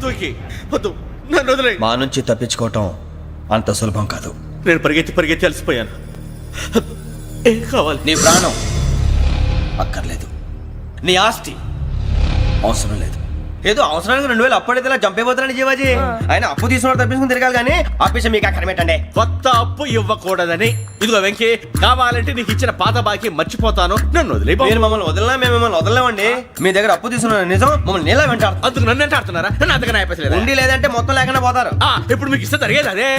దూకి వద్దు, నన్ను వదిలే. మా నుంచి తప్పించుకోవటం అంత సులభం కాదు. నేను పరిగెత్తి అలసిపోయాను. ఏం కావాలి? నీ ప్రాణం అక్కర్లేదు, నీ ఆస్తి అవసరం లేదు. ఏదో అవసరానికి 2000 అప్పుడైతే చంపేపోతారని జీవాజీ. ఆయన అప్పు తీసుకున్న తప్పించుకుని తిరగాలి కానీ ఆపేసి మీకు అక్కడ పెట్టండి. కొత్త అప్పు ఇవ్వకూడదని. ఇదిగో వెంకీ, కావాలంటే నీకు ఇచ్చిన పాత బాకీ మర్చిపోతాను, నన్ను వదిలే. మీరు మమ్మల్ని వదిలినా మేము మిమ్మల్ని వదలలేమండి. మీ దగ్గర అప్పు తీసుకున్న నిజం మమ్మల్ని నీలా వెంటాడు. అందుకు నన్ను వెంటాడుతున్నారా? నన్ను అంతగా అయిపోలేదు. ఉండి లేదంటే మొత్తం లేకుండా పోతారు. ఇప్పుడు మీకు ఇస్తే జరిగేది అదే.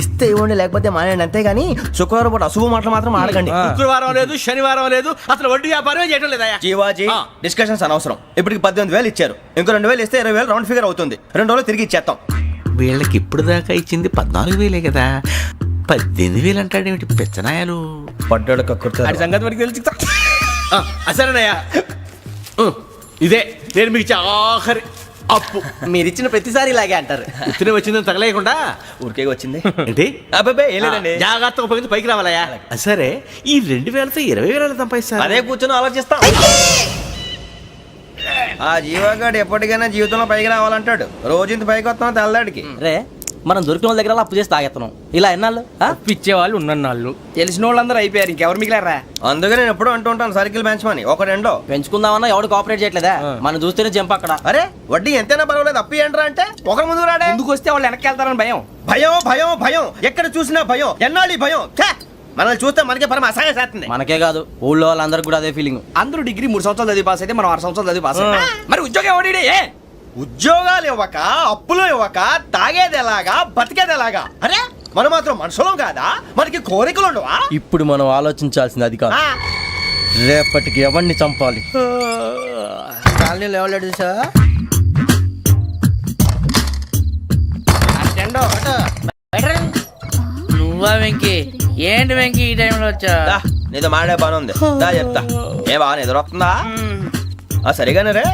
ఇస్తే ఇవ్వండి, లేకపోతే మానేయండి, అంతేగాని శుక్రవారం పూట అశుభ మాటలు మాత్రం ఆడకండి. శుక్రవారం లేదు, శనివారం లేదు, అసలు వడ్డీ వ్యాపారం చేయడం లేదా? జీవాజీ, డిస్కషన్స్ అనవసరం. ఇప్పటికి 18,000 ఇచ్చారు, ఇంకో 2,000 ఇస్తే 20,000 రౌండ్ ఫిగర్ అవుతుంది. 2 రోజులు తిరిగి ఇచ్చేస్తాం. వీళ్ళకి ఇప్పుడు దాకా ఇచ్చింది 14,000 కదా, 18,000 అంటాడేమిటి పెచ్చనాయాలు? పడ్డాడు కక్కుర్తాడు. సంగతి వరకు తెలుసు. సరేనయ్యా, ఇదే నేను మీకు ఇచ్చే ఆఖరి అప్పు. మీరిచ్చిన ప్రతిసారి ఇలాగే అంటారు. ఇతనే వచ్చిందని తగలేయకుండా ఊరికే వచ్చింది ఏంటి? అబ్బాయి ఏం లేదండి. జాగ్రత్తగా ఉపయోగించి పైకి రావాలయ్యా. సరే, ఈ 2,000తో 20,000 సంపాదిస్తారు. అదే కూర్చొని ఆలోచిస్తాం. ఆ జీవగాడు ఎప్పటికైనా జీవితంలో పైకి రావాలంటాడు. రోజు ఇంత పైకి వస్తాం తెల్లడికి. రే, మనం దొరికిన వాళ్ళ దగ్గర అప్పు చేసి తాగెత్తనం. ఇలా ఎన్నాళ్ళు పిచ్చేవాళ్ళు ఉన్నన్నాళ్ళు తెలిసిన వాళ్ళందరూ అయిపోయారు, ఇంకెవరు మిగిలారా? అందుకే నేను ఎప్పుడూ అంటూ ఉంటాను, సర్కిల్ బెంచ్ మని ఒక రెండో పెంచుకుందామన్నా ఎవడు కోఆపరేట్ చేయట్లేదా? మనం చూస్తేనే జంప్ అక్కడ. అరే వడ్డీ ఎంతైనా పర్వాలేదు, అప్పు ఏంట్రా అంటే ఒక ముందు రాడే. ముందుకు వస్తే వాళ్ళు వెనక్కి వెళ్తారని భయం. భయం భయం భయం, ఎక్కడ చూసినా భయం. ఎన్నాళ్ళు భయం? మనల్ని చూస్తే మనకే పరమ అసహాయం చేస్తుంది. మనకే కాదు, ఊళ్ళో వాళ్ళందరికీ కూడా అదే ఫీలింగ్. అందరూ డిగ్రీ 3 సంవత్సరాలు చదివి పాస్ అయితే మనం 6 సంవత్సరాలు చదివి పాస్. మరి ఉద్యోగం ఎవడి? ఉద్యోగాలు ఇవ్వక, అప్పులు ఇవ్వక, తాగేది ఎలాగా, బతికేది ఎలాగా? అరే మనం మాత్రం మనుషులం కాదా? మనకి కోరికలు ఉండవా? ఇప్పుడు మనం ఆలోచించాల్సింది అది కాదు, రేపటికి ఎవరిని చంపాలి. కాలనీలో ఎవరు సార్? నువ్వా వెంకీ? ఏంటి వెంకీ ఈ టైంలో వచ్చా? నీతో మాడే పని ఉంది, దా చెప్తా. ఏ బాగా నిద్రొస్తుందా? సరిగానే రే,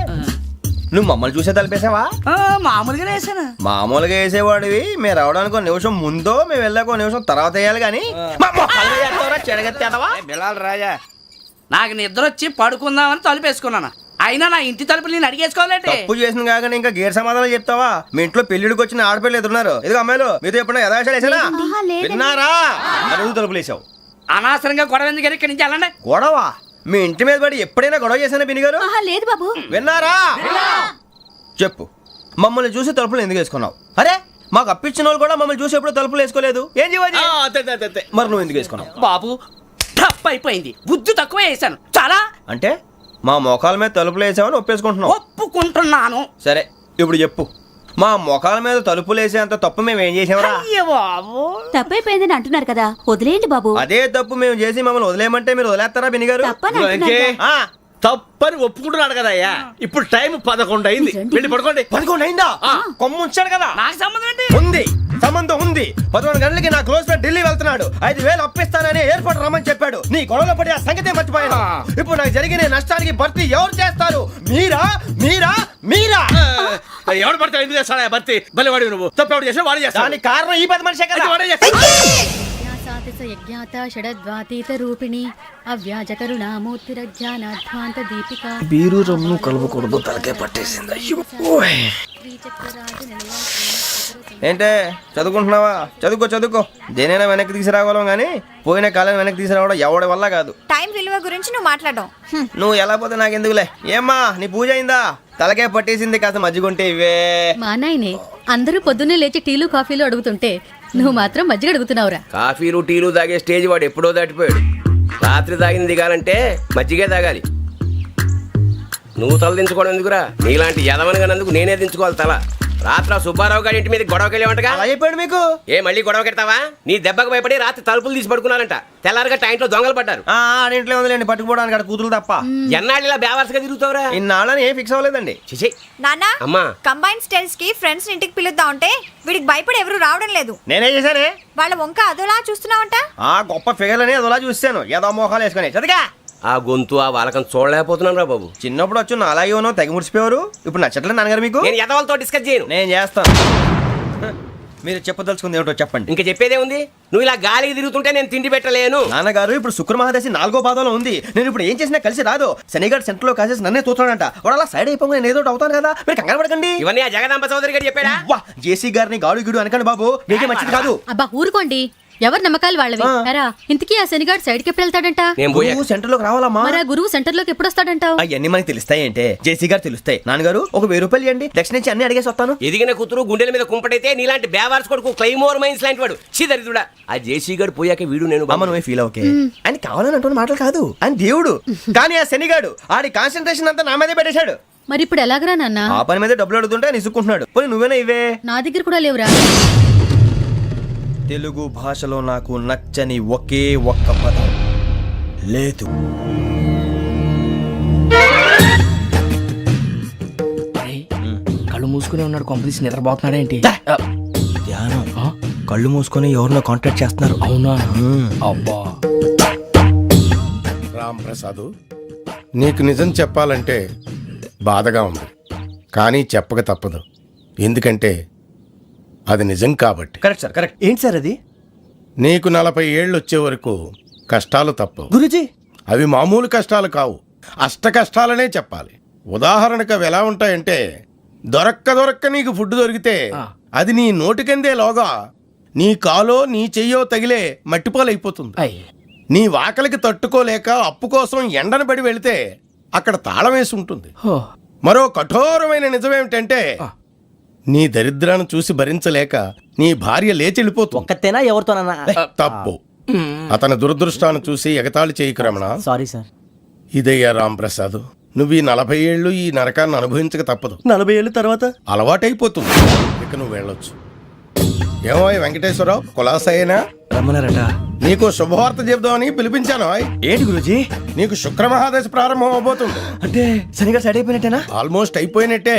నువ్వు మమ్మల్ని చూసే తలిపేసావా? మామూలుగానే వేసాను. మామూలుగా వేసేవాడివి. మేము రావడానికి 1 నిమిషం ముందో, మేము వెళ్ళాక 1 నిమిషం తర్వాత వేయాలి కానీ బిలాల్ రాజా, నాకు నిద్ర వచ్చి పడుకుందామని తలుపేసుకున్నాను. అయినా నా ఇంటి తలుపులు నేను అడిగేసుకోవాలంటే తప్పు చేసిన కాక ఇంకా గేర్ సమాధానం చెప్తావా? మీ ఇంట్లో పెళ్లిడికి వచ్చిన ఆడపిల్లలు ఎదురున్నారు. ఇదిగో అమ్మాయిలు, మీతో ఎప్పుడైనా యథాశాలు వేసానా? విన్నారా? అడుగు తలుపులు వేసావు. అనవసరంగా గొడవ ఎందుకు? ఇక్కడి నుంచి వెళ్ళండి. గొడవ? మీ ఇంటి మీద పడి ఎప్పుడైనా గొడవ చేశానా బిని గారు? లేదు బాబు. విన్నారా? చెప్పు, మమ్మల్ని చూసి తలుపులు ఎందుకు వేసుకున్నావు? అరే మాకు అప్పించిన వాళ్ళు కూడా మమ్మల్ని చూసి ఎప్పుడు తలుపులు వేసుకోలేదు. ఏం చేయాలి? మరి నువ్వు ఎందుకు వేసుకున్నావు? బాబు తప్పు అయిపోయింది, బుద్ధి తక్కువ వేసాను చాలా. అంటే మా మోకాల మీద తలుపులు వేసామని ఒప్పేసుకుంటున్నావు? ఒప్పుకుంటున్నాను. సరే ఇప్పుడు చెప్పు, మా మొఖాల మీద తలుపులు వేసేంత తప్పు మేము ఏం చేసామరా? తప్పైపోయిందని అంటున్నారు కదా, వదిలేయండి బాబు. అదే తప్పు మేము చేసి మమ్మల్ని వదిలేయమంటే మీరు వదిలేస్తారా బినిగారు? తప్పని ఒప్పుకుంటున్నాడు కదా అయ్యా. ఇప్పుడు టైం 11 అయింది, వెళ్ళి పడుకోండి. 11 అయిందా? కొమ్ము ఉంచాడు కదా. నాకు సంబంధం ఏంటి? ఉంది, సంబంధం ఉంది. 11 గంటలకి నా క్లోజ్ ఫ్రెండ్ ఢిల్లీ వెళ్తున్నాడు. 5,000 అప్పిస్తానని ఎయిర్పోర్ట్ రమ్మని చెప్పాడు. నీ గొడవలో పడి ఆ సంగతే మర్చిపోయాను. ఇప్పుడు నాకు జరిగిన నష్టానికి భర్తీ ఎవరు చేస్తారు? మీరా మీరా మీరా? ఎవడు పడితే ఎందుకు చేస్తాడా భర్తీ? భలే వాడి నువ్వు. తప్పు ఎవడు చేసినా వాడే చేస్తాడు. దానికి కారణం ఈ 10 మనిషే కదా. వాడే చేస్తాడు. బీరు రమ్ము కలుపుకూడదు, తలకే పట్టేసింది. ఏంటే చదువుకుంటున్నావా? చదువుకో. దేనైనా వెనక్కి తీసుకురావాలం కానీ పోయిన కాలం వెనక్కి తీసుకురావడం ఎవడి వల్ల కాదు. టైం విలువ గురించి నువ్వు మాట్లాడడం. నువ్వు ఎలా పోతే నాకెందుకులే. ఏమ్మా నీ పూజ అయిందా? తలకే పట్టేసింది, కాస్త మజ్జిగుంటే ఇవే. మా నాయనే అందరూ పొద్దున్నే లేచి టీలు కాఫీలు అడుగుతుంటే నువ్వు మాత్రం మజ్జిగ అడుగుతున్నావురా. కాఫీలు టీలు తాగే స్టేజ్ వాడు ఎప్పుడో దాటిపోయాడు. రాత్రి తాగింది దిగాలంటే మజ్జిగే తాగాలి. నువ్వు తల దించుకోవడం ఎందుకురా? నీలాంటి యదవనగానందుకు నేనే దించుకోవాలి తల. రాత్రి సుబ్బారావు గారి ఇంటి మీద గొడవకి వెళ్ళేవంటగా. అలా చెప్పాడు మీకు? మళ్ళీ గొడవ కెడతావా? నీ దెబ్బకు భయపడి రాత్రి తలుపులు తీసి పడుకున్నారంట. తెల్లారగా టైంట్లో దొంగలు పడ్డారు. ఇంట్లో ఉందిలేండి, పట్టుకుపోవడానికి అక్కడ కూతురు తప్ప. ఎన్నాళ్ళు ఇలా బేవర్స్గా తిరుగుతావురా? ఇన్నాళ్ళని ఏం ఫిక్స్ అవ్వలేదండి. నాన్న, అమ్మా, కంబైన్ స్టైల్స్ కి ఫ్రెండ్స్ ఇంటికి పిలుద్దాం అంటే వీడికి భయపడి ఎవరు రావడం లేదు. నేనే చేశానే? వాళ్ళ వంక అదోలా చూస్తున్నావంట. గొప్ప ఫిగర్లని అదోలా చూస్తాను, ఏదో మోహాలు వేసుకొని. చదిగా ఆ గొంతు ఆ వాలకం చూడలేకపోతున్నాను రా బాబు. చిన్నప్పుడు వచ్చి నా అలాగే ఉన్నావు, తెగ ముడిచిపోయారు. ఇప్పుడు నచ్చట్లేదు నాన్నగారు మీకు? నేను యదవలతో డిస్కస్ చేయను. నేను చేస్తాను. మీరు చెప్పదలుచుకుంది ఏమిటో చెప్పండి. ఇంకా చెప్పేదే ఉంది. నువ్వు ఇలా గాలికి తిరుగుతుంటే నేను తిండి పెట్టలేను. నాన్నగారు ఇప్పుడు శుక్ర మహాదశి 4వ పాదంలో ఉంది. నేను ఇప్పుడు ఏం చేసినా కలిసి రాదు. శనిగారు సెంటర్ లో కాసేసి నన్నే చూస్తున్నాడంట. వాడు అలా సైడ్ అయిపోయి నేను ఏదో ఒకటి అవుతాను కదా, మీరు కంగారు పడకండి. ఇవన్నీ ఆ జగదాంబ చౌదరి గారు చెప్పాడా? వా, జేసీ గారిని గాడు గిడు అనకండి బాబు, మీకే మంచిది కాదు. అబ్బా ఊరుకోండి, ఎవరి నమ్మకాలు వాళ్ళవి. ఎరా ఇంతకీ ఆ శనిగాడు సైడ్ కి ఎప్పుడు వెళ్తాడంట? నేను పోయా. నువ్వు సెంటర్ లోకి రావాలమ్మా. మరి ఆ గురువు సెంటర్ లోకి ఎప్పుడు వస్తాడంటావు? అవన్నీ మనకి తెలుస్తాయి అంటే జేసీ గారు తెలుస్తాయి. నాన్నగారు ఒక 1000 రూపాయలు ఇవ్వండి, దక్షిణ నుంచి అన్ని అడిగేసి వస్తాను. ఎదిగిన కూతురు గుండెల మీద కుంపటైతే నీలాంటి బేవార్స్ కొడుకు క్లైమోర్ మైన్స్ లాంటి వాడు చీదరిదుడా. ఆ జేసీ గారు పోయాక వీడు నేను అమ్మ నువ్వే ఫీల్ ఓకే. ఆయన కావాలని అంటున్న మాటలు కాదు, ఆయన దేవుడు. కానీ ఆ శనిగాడు ఆడి కాన్సన్ట్రేషన్ అంతా నా మీదే పెట్టేశాడు. మరి ఇప్పుడు ఎలాగరా నాన్న? ఆ పని మీద డబ్బులు అడుగుతుంటే ఆయన ఇసుక్కుంటున్నాడు. పోనీ నువ్వేనా ఇవే? నా దగ్గర కూడా లేవురా. తెలుగు భాషలో నాకు నచ్చని ఒకే ఒక్క పదం లేదు. కళ్ళు మూసుకునే ఉన్నాడు, కొంపదీసి నిద్రపోతున్నాడేంటి? ధ్యానం. కళ్ళు మూసుకొని ఎవరినో కాంటాక్ట్ చేస్తున్నారు. అవునా? అబ్బా రామ్ ప్రసాద్, నీకు నిజం చెప్పాలంటే బాధగా ఉంది, కానీ చెప్పక తప్పదు. ఎందుకంటే అది నిజం కాబట్టి. Correct sir, correct. ఏంటి సార్ అది? నీకు 40 ఏళ్ళు వచ్చే వరకు కష్టాలు తప్పవు. గురుజీ, అవి మామూలు కష్టాలు కావు, అష్ట కష్టాలనే చెప్పాలి. ఉదాహరణకు అవి ఎలా ఉంటాయంటే, దొరక్క నీకు ఫుడ్ దొరికితే అది నీ నోటికందే లోగా నీ కాలో నీ చెయ్యో తగిలే మట్టిపాలైపోతుంది. నీ వాకలికి తట్టుకోలేక అప్పు కోసం ఎండను పడి వెళితే అక్కడ తాళం వేసి ఉంటుంది. మరో కఠోరమైన నిజమేమిటంటే, నీ దరిద్రాన్ని చూసి భరించలేక నీ భార్య లేచి వెళ్ళిపోతుంది. ఒక్కతేనా ఎవరితోనన్నా? తప్పు. అతని దురదృష్టాన్ని చూసి ఎగతాళి చేయకు రమణ. Sorry sir. ఇదయ్యా రాంప్రసాద్, నువ్వు ఈ 40 ఏళ్ళు ఈ నరకాన్ని అనుభవించక తప్పదు. 40 ఏళ్ళ తర్వాత అలవాటైపోతుంది. ఇక నువ్వు వెళ్ళొచ్చు. ఏమో వెంకటేశ్వరరావు, కులాసైనా రమ్మన్నారట. నీకు శుభవార్త చెబుదామని పిలిపించాను. ఏంటి గురుజీ? నీకు శుక్రమహాదశ ప్రారంభం అవబోతుంది. అంటే శనిగారు సైడ్ అయిపోయినట్టేనా? ఆల్మోస్ట్ అయిపోయినట్టే.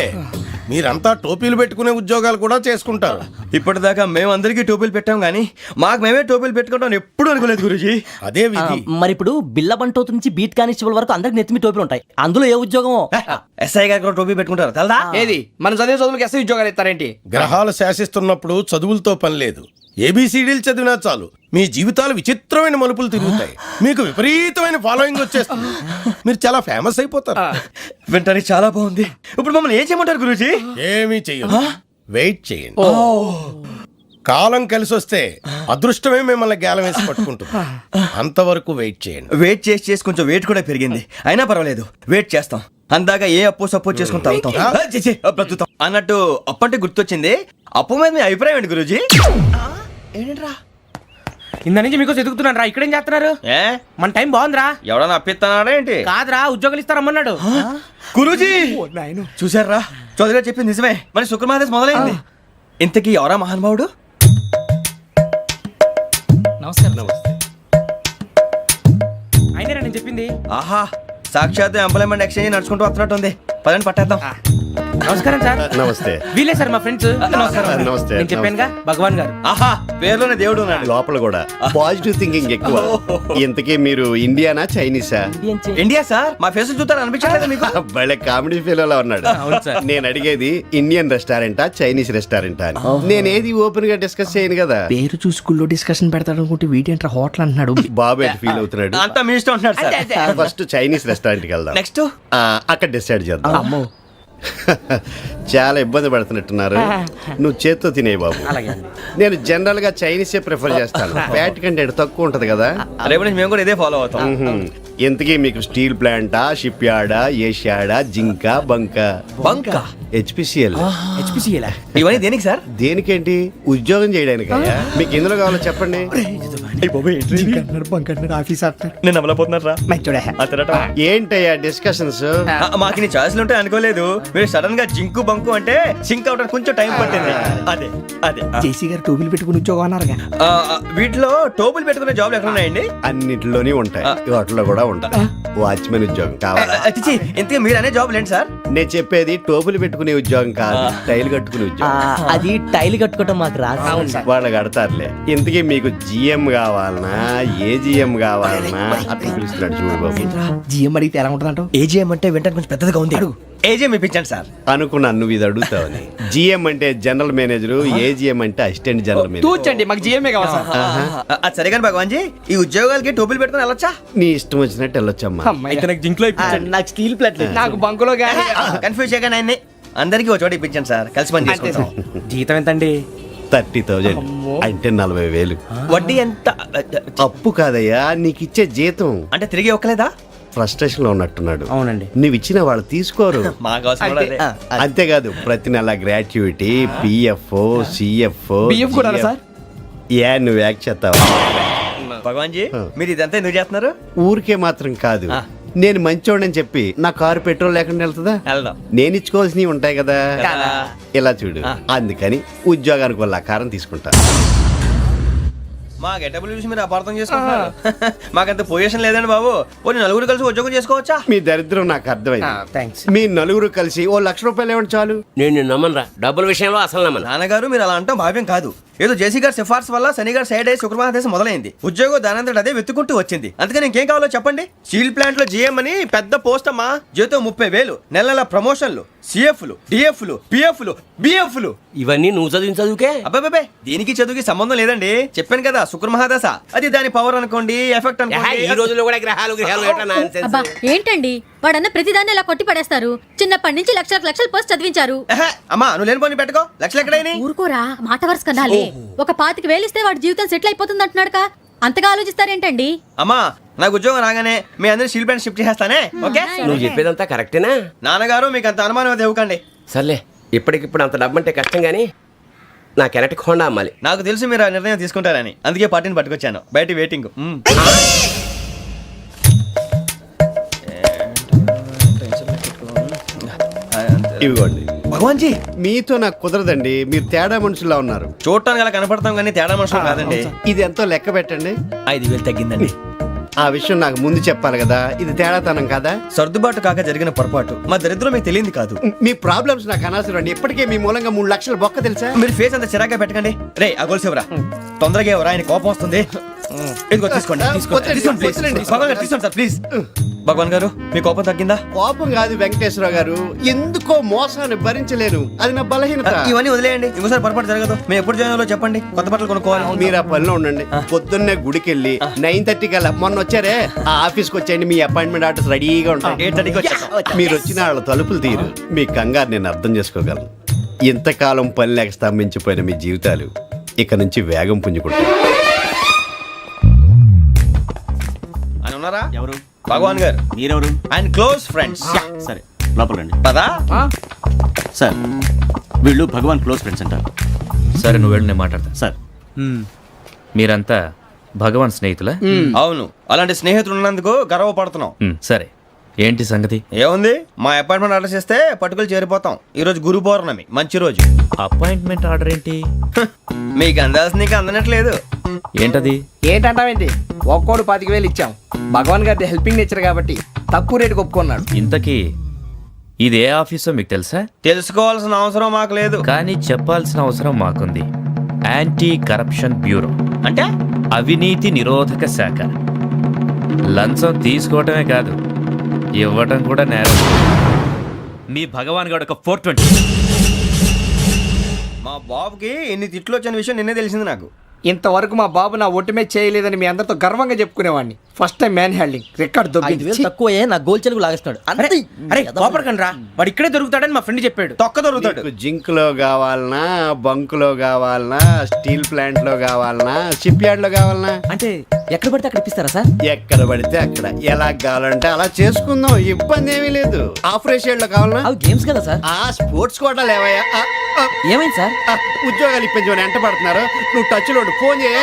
మీరంతా టోపీలు పెట్టుకునే ఉద్యోగాలు కూడా చేసుకుంటారు. ఇప్పటిదాకా మేమందరికీ టోపీలు పెట్టాం కానీ మాకు మేమే టోపీలు పెట్టుకుంటాం ఎప్పుడు అనుకోలేదు గురుజీ. అదే విధి. మరి ఇప్పుడు బిల్ల బంటోతు నుంచి బీట్ కానిస్టేబుల్ వరకు అందరికి నెత్తిమి టోపీలు ఉంటాయి. అందులో ఏ ఉద్యోగమో? ఎస్ఐ గారు కూడా టోపీ పెట్టుకుంటారు తెలదా? ఏది మన చదివే చదువులకు ఎస్ఐ ఉద్యోగాలు ఇస్తారేంటి? గ్రహాలు శాసిస్తున్నప్పుడు చదువులతో పని లేదు. ఏబిసిడీలు చదివినా చాలు మీ జీవితాలు విచిత్రమైన మలుపులు తిరుగుతాయి. మీకు విపరీతమైన ఫాలోయింగ్ వచ్చేస్తుంది. మీరు చాలా ఫేమస్ అయిపోతారు. వింటానికి చాలా బాగుంది. ఇప్పుడు మమ్మల్ని ఏం చేయమంటారు గురూజీ? ఏమీ చెయ్యదు, వెయిట్ చేయండి. కాలం కలిసి వస్తే అదృష్టమే మిమ్మల్ని గేలం వేసి పట్టుకుంటుంది. అంతవరకు వెయిట్ చేయండి. వెయిట్ చేసి కొంచెం వెయిట్ కూడా పెరిగింది. అయినా పర్వాలేదు, వెయిట్ చేస్తాం. అందాక ఏ అప్పు సపోర్ట్ చేసుకుని తాగుతాం, బ్రతుకుతాం అన్నట్టు. అప్పు అంటే గుర్తొచ్చింది, అప్పు మీద మీ అభిప్రాయం ఏంటి గురూజీ? ఏంటరా ఇంత నుంచి మీకు ఎదుగుతున్నాను రా. ఇక్కడేం చేస్తున్నారు? ఏ మన టైం బాగుందిరా. ఎవడన్నా అప్పిస్తున్నాడా ఏంటి? కాదురా, ఉద్యోగాలు ఇస్తారమ్మన్నాడు. గురూజీ చూసారా, చౌదరి గారు చెప్పింది నిజమే. మరి శుక్రమహాదశ మొదలైంది. ఇంతకీ ఎవరా మహానుభావుడు? నమస్కారం. అయినా నేను చెప్పింది. ఆహా, సాక్షాత్ ఎంప్లాయ్మెంట్ ఎక్స్చేంజ్ నడుచుకుంటూ వస్తున్నట్టు ఉంది. పదండి పట్టేద్దాం. నమస్కారం సార్. నమస్తే. వీలే సార్ మా ఫ్రెండ్స్. నమస్తే. నేను చెప్పానుగా భగవాన్ గారు. ఆహా, పేర్లోనే దేవుడు ఉన్నాడు. లోపల కూడా పాజిటివ్ థింకింగ్ ఎక్కువ. ఇంతకీ మీరు ఇండియానా చైనీసా? India sir. మా ఫేస్ చూస్తారు అనిపించలేదు మీకు? భలే కామెడీ ఫీల్ ఉన్నాడు. నేను అడిగేది ఇండియన్ రెస్టారెంటా చైనీస్ రెస్టారెంటా అని. నేనేది ఓపెన్ గా డిస్కస్ చేయను కదా. పేరు చూసి స్కూల్లో డిస్కషన్ పెడతాడు అనుకుంటే వీటేంట్రా హోటల్ అంటున్నాడు. బాబు ఎట్ ఫీల్ అవుతున్నాడు. అంతా మీ ఇష్టం ఉంటున్నాడు సార్. ఫస్ట్ చైనీస్ రెస్టారెంట్ కి వెళ్దాం. నెక్స్ట్ అక్కడ డిసైడ్ చేద్దాం. చాలా ఇబ్బంది పడుతున్నట్టున్నారు. నువ్వు చేత్తో తినే బాబు. నేను జనరల్ గా చైనీసే ప్రిఫర్ చేస్తాను. ఫ్యాట్ కంటెంట్ తక్కువ ఉంటది కదా. రేపు నుంచి మేము కూడా ఇదే ఫాలో అవుతాం. ఎంతకీ మీకు స్టీల్ ప్లాంటా, షిప్ యార్డా, ఏషియాడా, జింక, బంకా? బంకా, హెచ్పిసిఎల్. ఇవన్నీ దేనికి సార్? దేనికేంటి? ఉద్యోగం చేయడానికి. మీకు ఎందులో కావాలో చెప్పండి. నేను అమలపోతున్నా. ఏంటయ్యా డిస్కషన్స్? మాకు నీ ఛాయిస్లు ఉంటాయి అనుకోలేదు. మీరు సడన్ గా జింకు బంకు అంటే సింక్ అవడానికి కొంచెం టైం పట్టింది. అదే అదే జేసీ గారు టోపీలు పెట్టుకుని ఉద్యోగం అన్నారుగా. వీటిలో టోపులు పెట్టుకునే జాబ్లు ఎక్కడ ఉన్నాయండి? అన్నిటిలోనే ఉంటాయి, వాటిలో కూడా ఉంటాయి. వాచ్మెన్ ఉద్యోగం కావాలా? ఇంతకీ మీరు అనే జాబ్ ఏంటి సార్? నేను చెప్పేది టోపులు పెట్టుకునే ఉద్యోగం కాదు, టైల్ కట్టుకునే ఉద్యోగం. అది టైల్ కట్టుకోవటం మాకు రాదు. వాళ్ళు కడతారులే. ఇంతకీ మీకు జిఎం కావాలా కావాలనా ఏజిఎం కావాలనా అట్లా పిలుస్తున్నాడు చూడు బాబు. జిఎం అడిగితే ఎలా ఉంటుందంట? ఏజీఎం అంటే వెంటనే కొంచెం పెద్దదిగా ఉంది. ఏజీఎం ఇప్పించండి సార్. అనుకున్నాను నువ్వు ఇది అడుగుతావని. జిఎం అంటే జనరల్ మేనేజర్, ఏజిఎం అంటే అసిస్టెంట్ జనరల్ మేనేజర్. తూచండి, మాకు జిఎంఏ కావాలి సార్. అది సరే కానీ భగవాన్ జీ, ఈ ఉద్యోగాలకి టోపీలు పెట్టుకుని వెళ్ళొచ్చా? నీ ఇష్టం వచ్చినట్టు వెళ్ళొచ్చమ్మా. అయితే నాకు జింక్ లో నాకు స్టీల్ ప్లేట్, నాకు బంకులో గానీ. కన్ఫ్యూజ్ చేయగానే ఆయన్ని అందరికీ ఒక చోట ఇప్పించండి సార్, కలిసి పని చేసుకుంటాం. జీతం ఎంతండి? 30,000 అంటే 40,000. వడ్డీ ఎంత? అప్పు కాదయ్యా, నీకు ఇచ్చే జీతం. అంటే తిరిగి ఒక్కలేదా? ఫ్రస్ట్రేషన్ లో ఉన్నట్టున్నాడు. అవునండి. నువ్వు ఇచ్చిన వాళ్ళు తీసుకోరు. మాకు అవసరం కూడా అదే. అంతేకాదు ప్రతి నెల గ్రాట్యుటీ, పిఎఫ్, సిఎఫ్. బియ్యం కూడా సార్? ఏ నువ్వు యాక్ట్ చేస్తావా? భగవాన్ జీ, మీరు ఇదంతా ఎందుకు చేస్తున్నారు? ఊరికే మాత్రం కాదు, నేను మంచోడని చెప్పి నా కారు పెట్రోల్ లేకుండా వెళ్తుందా? వెళ్దాం. నేను ఇచ్చుకోవాల్సినవి ఉంటాయి కదా. ఇలా చూడు, అందుకని ఉద్యోగానికి వాళ్ళ ఆకారం తీసుకుంటా. మా గెటబుల్ చూసి మీరు అపార్థం చేసుకుంటున్నారు. మాకంత పొజిషన్ లేదండి బాబు. పోనీ నలుగురు కలిసి ఉద్యోగం చేసుకోవచ్చా? మీ దరిద్రం నాకు అర్థమైంది. థ్యాంక్స్. మీ నలుగురు కలిసి ఓ ₹1,00,000 ఇవ్వండి చాలు. నేను నమ్మనరా, డబ్బుల విషయంలో అసలు నమ్మను. నాన్నగారు మీరు అలా అంటాం భావ్యం కాదు. ఏదో జేసీ గారి సిఫార్సు వల్ల శని గారు సైడ్ అయ్యి శుక్రవారం దేశం మొదలైంది. ఉద్యోగం దానంతటి అదే వెతుకుంటూ వచ్చింది. అందుకని ఇంకేం కావాలో చెప్పండి. స్టీల్ ప్లాంట్ లో జీఎం అని పెద్ద పోస్ట్ అమ్మా. జీతం 30,000, నెల నెల ప్రమోషన్లు, సిఎఫ్లు, డిఎఫ్లు, పిఎఫ్లు, బిఎఫ్లు. ఇవన్నీ నువ్వు చదివిన చదువుకే. అబ్బాబే, దీనికి చదువుకి సంబంధం లేదండి. చెప్పాను కదా, శుక్ర మహాదశ. అది దాని పవర్ అనుకోండి, ఎఫెక్ట్ ఈ అనుకోండి. రోజుల్లో కూడా గ్రహాలు ఏటా nonsense? అబ్బా ఏంటండి వాడన్న ప్రతిదాన్ని ఇలా కొట్టి పడేస్తారు. చిన్నప్పటి నుంచి లక్షల పోస్ట్ చదివించారు. అమ్మా నువ్వు లేని పోనీ పెట్టుకో. లక్షలు ఎక్కడైనా ఊరుకోరా, మాట వరుస కదాలే. ఒక 25,000 ఇస్తే వాడి జీవితం సెటిల్ అయిపోతుంది అంటున్నాడుగా. అంతగా ఆలోచిస్తారేంటండి? అమ్మా నాకు ఉద్యోగం రాగానే మీ అందరూ స్టీల్ ప్లాంట్ షిఫ్ట్ చేస్తానే. ఓకే, నువ్వు చెప్పేదంతా కరెక్టేనా? నాన్నగారు మీకు అంత అనుమానం అయితే ఇవ్వకండి. సర్లే, ఇప్పటికిప్పుడు అంత డబ్బు అంటే కష్టం కానీ నా కెనటిక్ హోండా అమ్మాలి. నాకు తెలుసు మీరు ఆ నిర్ణయం తీసుకుంటారని, అందుకే పార్టీని పట్టుకొచ్చాను. బయట వెయిటింగ్. ఇవ్వండి. భగవాన్ జీ, మీతో నాకు కుదరదండి, మీరు తేడా మనుషుల్లా ఉన్నారు. చూడటానికి అలా కనపడతాం కానీ తేడా మనుషులు కాదండి. ఇది ఎంతో లెక్క పెట్టండి. 5,000 తగ్గిందండి. ఆ విషయం నాకు ముందు చెప్పాలి కదా, ఇది తేడాతనం కదా. సర్దుబాటు కాక జరిగిన పొరపాటు. మా దరిద్రం మీకు తెలియంది కాదు. మీ ప్రాబ్లమ్స్ నాకు అనవసరం అండి. ఇప్పటికే మీ మూలంగా 3 లక్షల బొక్క తెలుసా. మీరు ఫేస్ అంత చిరాగ్గా పెట్టకండి. రే ఆ గొలుసేవరా, తొందరగా ఎవరా, ఆయన కోపం వస్తుంది. ఇదిగో తీసుకోండి, తీసుకోండి, తీసుకోండి, please. భగవాన్ గారు తీసుకోండి సార్, ప్లీజ్. భగవాన్ గారు మీ కోపం తగ్గిందా? కోపం కాదు వెంకటేశ్వర గారు, ఎందుకో మోసాన్ని భరించలేను, అది నా బలహీనత. ఇవన్నీ వదిలేయండి, ఇంకోసారి పొరపాటు జరగదు. మేము ఎప్పుడు జాయిన్ అవ్వాలో చెప్పండి, కొత్త బట్టలు కొనుక్కోవాలి. మీరు ఆ పనిలో ఉండండి. పొద్దున్నే గుడికి వెళ్ళి 9:30 కల్లా, మొన్న వచ్చారే ఆ ఆఫీస్కి వచ్చేయండి. మీ అపాయింట్మెంట్ ఆర్డర్స్ రెడీగా ఉంటాయి. 8:30కి వచ్చేస్తాం. మీరు వచ్చిన వాళ్ళ తలుపులు తీరు. మీ కంగారు నేను అర్థం చేసుకోగలను. ఇంతకాలం పని లేక స్తంభించిపోయిన మీ జీవితాలు ఇక నుంచి వేగం పుంజుకుంటాయి. ఆయన ఉన్నారా? ఎవరు? భగవాన్ గారు. మీరెవరు? ఆయన క్లోజ్ ఫ్రెండ్స్. సరే లోపల రండి. పదా సార్ వీళ్ళు భగవాన్ క్లోజ్ ఫ్రెండ్స్ అంటారు. సరే నువ్వు వెళ్ళి నేను మాట్లాడతా. సార్ మీరంతా భగవాన్ స్నేహితులా? అవును, అలాంటి స్నేహితులు ఉన్నందుకు గర్వపడుతున్నాం. సరే ఏంటి సంగతి? ఏముంది, మా అపాయింట్మెంట్ ఆర్డర్ చేస్తే పట్టుకులు చేరిపోతాం. ఈ రోజు గురు పౌర్ణమి, మంచి రోజు. అపాయింట్మెంట్ ఆర్డర్ ఏంటి? మీకు అందాల్సిన నీకు అందనట్లేదు. ఏంటది? ఏంటంటావేంటి? ఒక్కోడు 25,000 ఇచ్చాం. భగవాన్ గారి హెల్పింగ్ నేచర్ కాబట్టి తక్కువ రేటుకి ఒప్పుకున్నాడు. ఇంతకీ ఇది ఏ ఆఫీసో మీకు తెలుసా? తెలుసుకోవాల్సిన అవసరం మాకు లేదు, కానీ చెప్పాల్సిన అవసరం మాకుంది. యాంటీ కరప్షన్ బ్యూరో అంటే అవినీతి నిరోధక శాఖ. లంచం తీసుకోవటమే కాదు, ఇవ్వటం కూడా నేరం. మీ భగవాన్ గారు ఒక 420. మా బాబుకి ఎన్ని తిట్లు వచ్చిన విషయం నిన్నే తెలిసింది నాకు. ఇంతవరకు మా బాబు నా ఒట్టుమే చేయలేదని మీ అందరితో గర్వంగా చెప్పుకునేవాడిని. First time man handing record 5,000 తక్కువ నా గోల్ చెలుగు లాగేస్తున్నాడు. అరే కోపడకండి రా, వాడు ఇక్కడే దొరుకుతాడని మా ఫ్రెండ్ చెప్పాడు. తొక్క దొరుకుతాడు. మీకు జింక్ లో కావాలనా, బంక్ లో కావాలనా, స్టీల్ ప్లాంట్ లో కావాలనా, షిప్ యార్డ్ లో కావాలనా? అంటే ఎక్కడ పడితే అక్కడ ఇప్పిస్తారా సార్? ఎక్కడ పడితే అక్కడ, ఎలా కావాలంటే అలా చేసుకుందాం, ఇబ్బంది ఏమీ లేదు. ఆఫరేషియడ్ లో కావాలనా? అవి గేమ్స్ కదా సార్. ఆ స్పోర్ట్స్ కోటా లేవయ్యా. ఏమైంది సార్? ఉద్యోగాలు ఇప్పించమని ఎంట పడుతున్నారు. నువ్వు టచ్ లో ఫోన్ చేయ.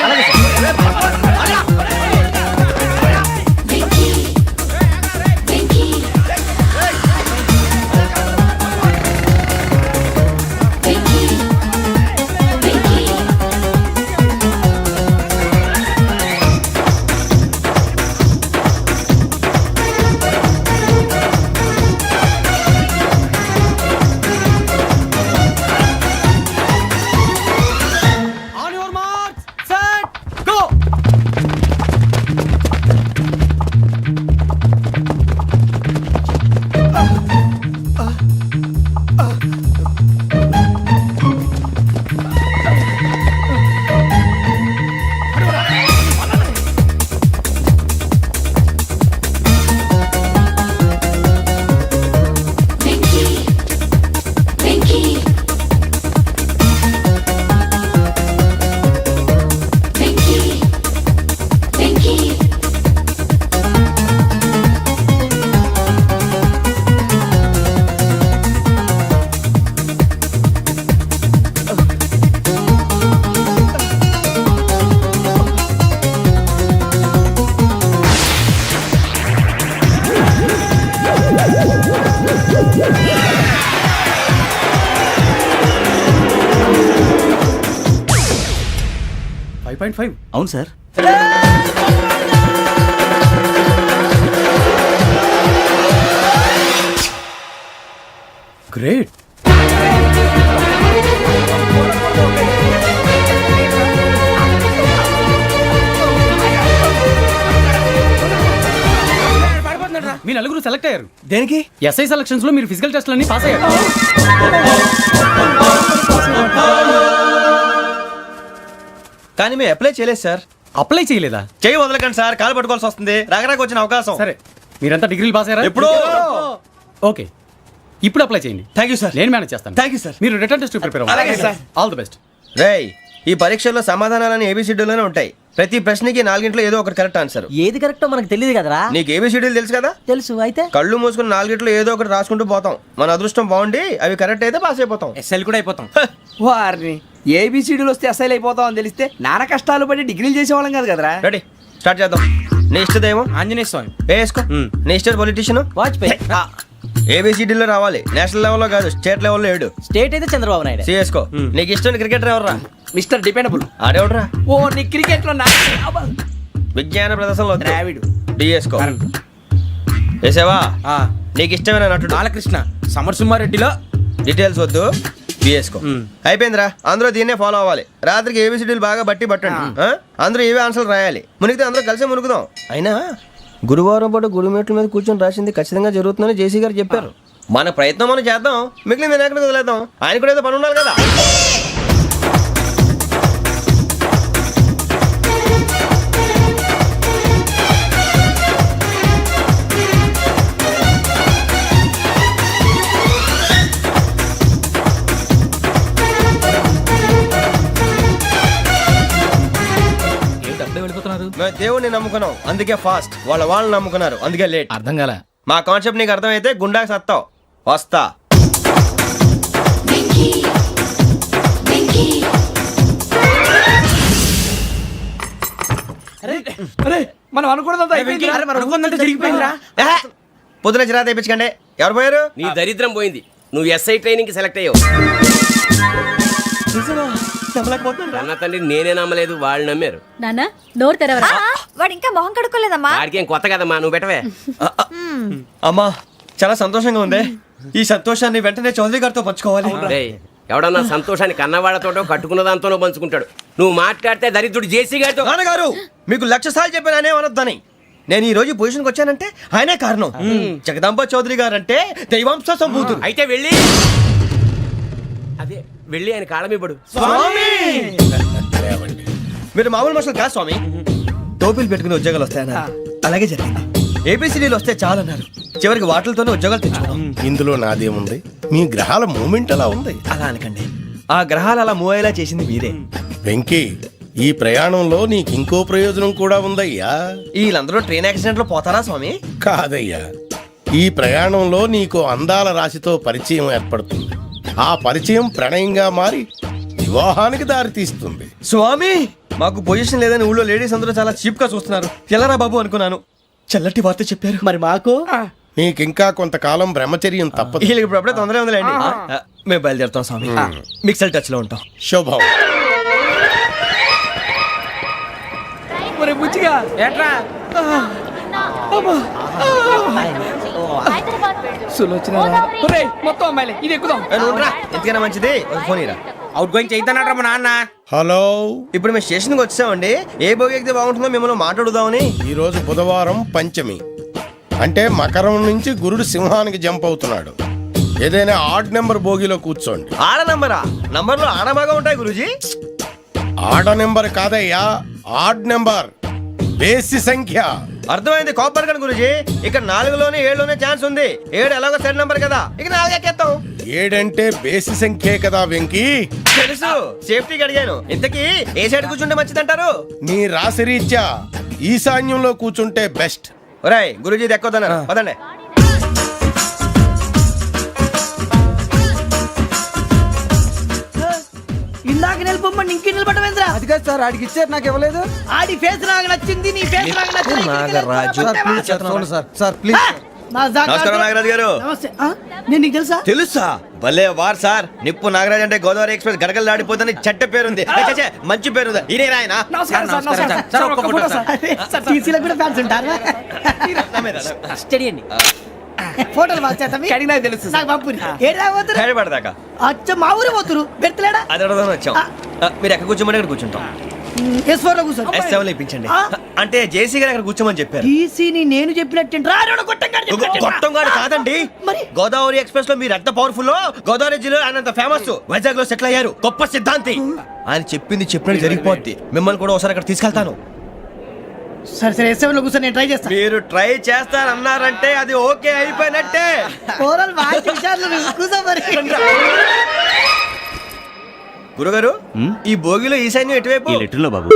అవును సార్. గ్రేట్. మీ నలుగురు సెలెక్ట్ అయ్యారు. దేనికి? ఎస్ఐ సెలక్షన్స్ లో మీరు ఫిజికల్ టెస్ట్ అన్ని పాస్ అయ్యారు. కానీ మేము అప్లై చేయలేదు సార్. అప్లై చేయలేదా? చేయి వదలకండి సార్, కాలు పట్టుకోవాల్సి వస్తుంది. రాగరాకు వచ్చిన అవకాశం. సరే, మీరంతా డిగ్రీలు పాస్ అయ్యారా? ఎప్పుడో. ఓకే, ఇప్పుడు అప్లై చేయండి. Thank you sir. నేను మేనేజ్ చేస్తాను. Thank you sir. మీరు రిటర్న్ టెస్ట్ ప్రిపేర్ అవ్వండి. అలాగే సార్. All the best. రేయ్, ఈ పరీక్షల్లో సమాధానాలని ఏబిసిడ్యూల్లోనే ఉంటాయి. ప్రతి ప్రశ్నకి 4 ఏదో ఒకటి కరెక్ట్ ఆన్సర్. ఏది కరెక్టో మనకు తెలియదు కదరా. నీకు ఏబిసిడ్యూల్ తెలుసు కదా? తెలుసు. అయితే కళ్ళు మూసుకుని 4 ఏదో ఒకటి రాసుకుంటూ పోతాం. మన అదృష్టం బాగుండి అవి కరెక్ట్ అయితే పాస్ అయిపోతాం. ఎస్ఎల్ కూడా అయిపోతాం. వారిని ఏబిసిడీలు వస్తే ఎస్ఐలు అయిపోతాం అని తెలిస్తే నాన్న కష్టాలు పడి డిగ్రీలు చేసేవాళ్ళం కాదు కదరా. రెడీ, స్టార్ట్ చేద్దాం. నీ ఇష్టదేమో ఆంజనేయ స్వామి. వేసుకో. నీ ఇష్ట పొలిటీషియన్ వాజ్పేయి. ఏబిసిడీలో రావాలి. నేషనల్ లెవెల్లో కాదు, స్టేట్ లెవెల్లో 7. స్టేట్ అయితే చంద్రబాబు నాయుడు. సిఎస్కో. నీకు ఇష్టం క్రికెటర్ ఎవర్రా? Mister dependable. ఆడేవడరా? ఓ నీ క్రికెట్ లో విజ్ఞాన ప్రదర్శనలో ద్రావిడు. డిఎస్కో. వేసావా? నీకు ఇష్టమైన నటుడు? బాలకృష్ణ. సమర్ సుమారెడ్డిలో డీటెయిల్స్ వద్దు, బిఎస్కో. అయిపోయిందిరా. అందరూ దీన్నే ఫాలో అవ్వాలి. రాత్రికి ఏబిసిడీలు బాగా బట్టి పట్టండి. అందరూ ఏవే ఆన్సర్లు రాయాలి. మునిగితే అందరూ కలిసి మునుగుదాం. అయినా గురువారం పాటు గురుమేట్ల మీద కూర్చొని రాసింది ఖచ్చితంగా జరుగుతుందని జేసీ గారు చెప్పారు. మన ప్రయత్నం మనం చేద్దాం, మిగిలింది నేను ఎక్కడికి వదిలేద్దాం. ఆయన కూడా ఏదో పని ఉండాలి కదా. మేము దేవుడిని నమ్ముకున్నాం, అందుకే ఫాస్ట్. వాళ్ళు నమ్ముకున్నారు, అందుకే లేట్. అర్థం కాల. మా కాన్సెప్ట్ నీకు అర్థమైతే గుండాకి సత్తావు. వస్తా. మనం అనుకున్నదంతా జరిగిపోయిందిరా. పొద్దున చిరా తెప్పించకండి. ఎవరు పోయారు? నీ దరిద్రం పోయింది. నువ్వు ఎస్ఐ ట్రైనింగ్ కి సెలెక్ట్ అయ్యావు. అన్న తండ్రి నేనే నమ్మలేదు, వాళ్ళు నమ్మారు. నాన్న నోరు తెరవరా. వాడు ఇంకా మొహం కడుక్కోలేదమ్మా. వాడికి ఏం కొత్త కదమ్మా, నువ్వు పెట్టవే. అమ్మా, చాలా సంతోషంగా ఉంది. ఈ సంతోషాన్ని వెంటనే చౌదరి గారితో పంచుకోవాలి. రేయ్, ఎవడన్నా సంతోషాన్ని కన్నవాళ్లతోటో కట్టుకున్న దాంతోనో పంచుకుంటాడు. నువ్వు మాట్లాడితే దరిద్రుడు జేసీ గారితో. నాన్నగారు, మీకు 1,00,000 సార్లు చెప్పానే అనొద్దని. నేను ఈ రోజు పొజిషన్కి వచ్చానంటే ఆయనే కారణం. జగదాంబ చౌదరి గారు అంటే దైవాంశ సంభూతుడు. అయితే వెళ్ళి అదే వెళ్ళి ఆయన కాళ్ళమివ్వడు. స్వామి, మీరు మామూలు మనుషులు కాదు స్వామి. టోపీలు పెట్టుకుని ఉద్యోగాలు వస్తాయన్నారు, అలాగే జరిగింది. ఏబిసిడీలు వస్తే చాలన్నారు, చివరికి వాటిలతోనే ఉద్యోగాలు తెచ్చుకున్నాం. ఇందులో నాదేముంది? మీ గ్రహాల మూమెంట్ అలా ఉంది. అలా అనకండి, ఆ గ్రహాలు అలా మూవ్ అయ్యేలా చేసింది మీరే. వెంకీ, ఈ ప్రయాణంలో నీకు ఇంకో ప్రయోజనం కూడా ఉందయ్యా. వీళ్ళందరూ ట్రైన్ యాక్సిడెంట్ లో పోతారా స్వామి? కాదయ్యా, ఈ ప్రయాణంలో నీకు అందాల రాశితో పరిచయం ఏర్పడుతుంది. ఆ పరిచయం ప్రణయంగా మారి వివాహానికి దారితీస్తుంది. స్వామి, మాకు పొజిషన్ లేదని ఊళ్ళో లేడీస్ అందరూ చాలా చీప్ గా చూస్తున్నారు. ఎలారా బాబు అనుకున్నాను. చల్లటి వార్త చెప్పారు. మరి మాకు నీకింకా కొంతకాలం బ్రహ్మచర్యం తప్పదు. వీళ్ళకి ఇప్పుడు అప్పుడే తొందరగా ఉందిలేండి. మేము బయలుదేరుతాం స్వామి. మిక్సెల్ టచ్ లో ఉంటాం. శుభం. బుచ్చిగా ఏట్రా మొత్తం అమ్మాయిలే, ఇది ఎక్కుదాం. ఎందుకైనా మంచిది ఒక ఫోన్ ఇరా. అవుట్ గోయింగ్ చేద్దానట్రా మా నాన్న. హలో, ఇప్పుడు మేము స్టేషన్కి వచ్చామండి. ఏ బోగి ఎక్కితే బాగుంటుందో మిమ్మల్ని మాట్లాడుదామని. ఈరోజు బుధవారం పంచమి, అంటే మకరం నుంచి గురుడు సింహానికి జంప్ అవుతున్నాడు. ఏదైనా ఆడ్ నెంబర్ బోగిలో కూర్చోండి. ఆడ నంబరా? నంబర్లో ఆడ బాగా ఉంటాయి గురూజీ. ఆడ నెంబర్ కాదయ్యా, ఆడ్ నెంబర్, బేసి సంఖ్య. అర్థమైంది కాపర్ గన్ గురూజీ. ఇక్కడ 4లోనే 7లోనే ఛాన్స్ ఉంది. 7 ఎలాగో సెడ్ నంబర్ కదా, ఇక 4 ఎక్కేస్తాం. 7 అంటే బేసి సంఖ్యే కదా వెంకీ. తెలుసు, సేఫ్టీకి అడిగాను. ఇంతకీ ఏ సైడ్ కూర్చుంటే మంచిదంటారు? నీ రాశి రీత్యా ఈశాన్యంలో కూర్చుంటే బెస్ట్. ఒరేయ్ గురూజీ దెక్కొద్దన్నారు, పదండి. ఇందాక నిలబొమ్మని ఇంకే నిలబడమేంద్రా? అది కాదు సార్, ఆడికి ఇచ్చారు నాకు ఇవ్వలేదు. ఆడి ఫేస్ నాకు నచ్చింది, నీ ఫేస్ నాకు నచ్చింది. నాగరాజు. Sir please. నమస్కారం నాగరాజు గారు. నమస్తే. నేను నీకు తెలుసా? తెలుసా? భలే వార్ సార్. నిప్పు నాగరాజ్ అంటే గోదావరి ఎక్స్ప్రెస్ గడగలు దాడిపోతుంది చెట్ట పేరుంది. ఛే, మంచి పేరుంది. ఇదే ఆయన. నమస్కారం సార్, నమస్కారం సార్. ఒక్క ఫోటో సార్. సార్ టీసీలో కూడా ఫ్యాన్స్ ఉంటారా? స్టడీ అండి. ఫోటోలు మార్చేస్తాం. కడిగి నాకు తెలుసు. నాకు పంపుని. ఏడా పోతురు? హైదరాబాద్. అచ్చా, మా ఊరు పోతురు. పెడతలేడా? అది అడగదామని వచ్చాం. మీరు ఎక్కడ కూర్చోమని అక్కడ కూర్చుంటాం. S4 లో కూర్చో. S7 ఇప్పించండి. అంటే జేసీ గారు అక్కడ కూర్చోమని చెప్పారు. టీసీని నేను చెప్పినట్టు గొట్టంగాడు కాదండి. మరి గోదావరి ఎక్స్ప్రెస్ లో మీరు ఎంత పవర్ఫుల్, గోదావరి జిల్లా ఆయన ఫేమస్, వైజాగ్ లో సెటిల్ అయ్యారు, గొప్ప సిద్ధాంతి. ఆయన చెప్పింది చెప్పినట్టు జరిగిపోద్ది. మిమ్మల్ని కూడా ఒకసారి అక్కడ తీసుకెళ్తాను. సరే సరే, S7 లో కూర్చొని నేను ట్రై చేస్తాను. మీరు ట్రై చేస్తారన్నారంటే అది ఓకే అయిపోయినట్టే. గురుగారు, ఈ భోగిలో ఈశాన్యం ఎటువైపు? ఈ లెటర్లో బాబు.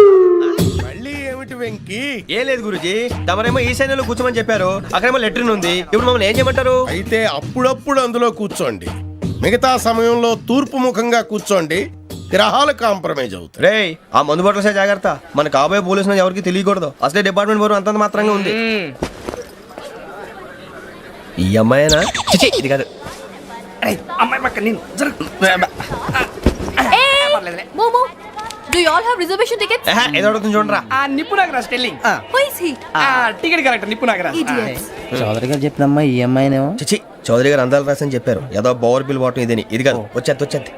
మళ్ళీ ఏమిటి వెంకీ? ఏం లేదు గురుజీ, తమరేమో ఈశాన్యంలో కూర్చోమని చెప్పారు, అక్కడేమో లెట్రిన్ ఉంది. ఇప్పుడు మమ్మల్ని ఏం చేయమంటారు? అయితే అప్పుడప్పుడు అందులో కూర్చోండి, మిగతా సమయంలో తూర్పు ముఖంగా కూర్చోండి. గ్రహాలు కాంప్రమైజ్ అవుతాయి. రే, ఆ మందు బట్టలసే జాగ్రత్త. మన కాబోయే పోలీసులు ఎవరికి తెలియకూడదు. అసలే డిపార్ట్మెంట్ బోరు అంతంత మాత్రంగా ఉంది. ఈ అమ్మాయినా? చిచి, ఇది కాదు. అమ్మాయి పక్క నేను momo, do you all have reservation tickets? ఏదో అడుగుతుంది చూడరా. నిప్పు Nagaraj telling. Who is he? Ticket correct, నిప్పు నాగరాజ్. Idiots. చౌదరి గారు చెప్పినమ్మా ఈ అమ్మాయినేమో. చిచి, చౌదరి గారు అందాలు రాసని చెప్పారు. ఏదో బోర్ బిల్ బాటం ఇదని. ఇది కాదు, వచ్చేది.